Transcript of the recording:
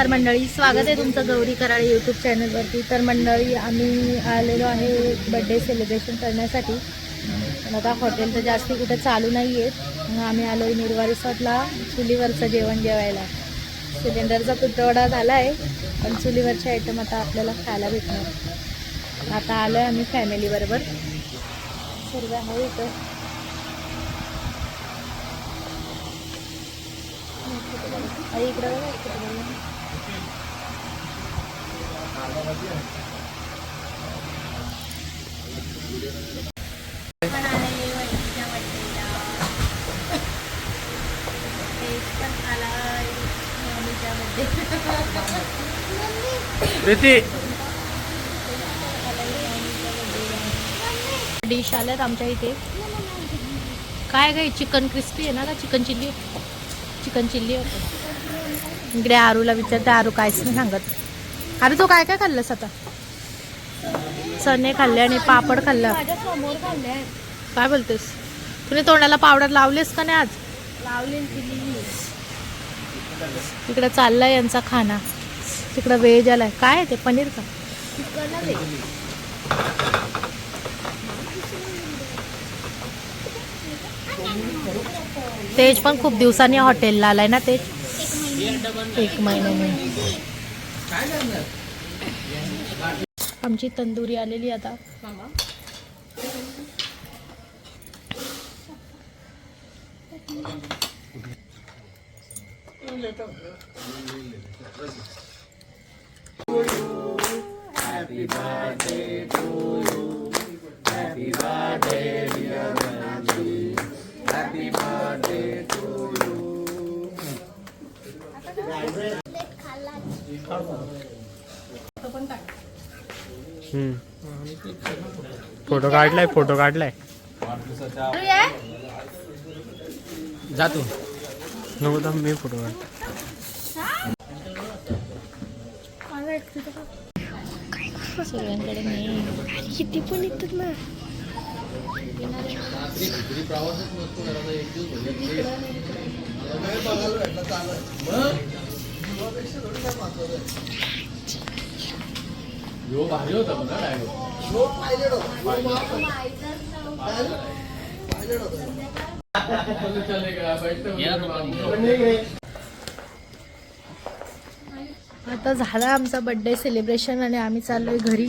नमस्कार मंडळी, स्वागत आहे तुमचं गौरी कराळे यूट्यूब चॅनलवरती। तर मंडळी, आम्ही आलेलो आहे बर्थडे सेलिब्रेशन करण्यासाठी। पण आता हॉटेल तर जास्ती कुठे चालू नाही आहेत, मग आम्ही आलो आहे निर्वा रिसॉर्टला चुलीवरचं जेवण जेवायला। सिलेंडरचा तुटवडा झाला आहे, पण चुलीवरचे आयटम आता आपल्याला खायला भेटणार। आता आलो आहे आम्ही फॅमिलीबरोबर, सर्व आहे इथं। इकडे डिश आल्यात आमच्या इथे। काय काय चिकन क्रिस्पी आहे ना का चिकन चिल्ली? चिकन चिल्ली होतं। इकडे आरूला विचारते, आरू काहीच नाही सांगत। अरे तो काय काय खाल्लंस आता? चणे खाल्ले आणि पापड खाल्ला। काय बोलतेस? तुने तोंडाला पावडर लावलेस का नाही आज? लावले। तिकडे चाललाय यांचा खाना, तिकडं व्हेज आलाय। काय आहे ते? पनीर का? तेज पण खूप दिवसांनी हॉटेलला आलाय ना तेज? 1 महिन्याने। आमची तंदुरी आलेली आता। Happy birthday to you. Happy birthday dear Ranji. Happy birthday to you. Photo काढलाय, फोटो काढलाय। जा तू नको तर मी फोटो काढतो। सगळ्यांकडे नाही, किती पण येतात ना। आता झाला आमचा बर्थडे सेलिब्रेशन आणि आम्ही चाललोय घरी।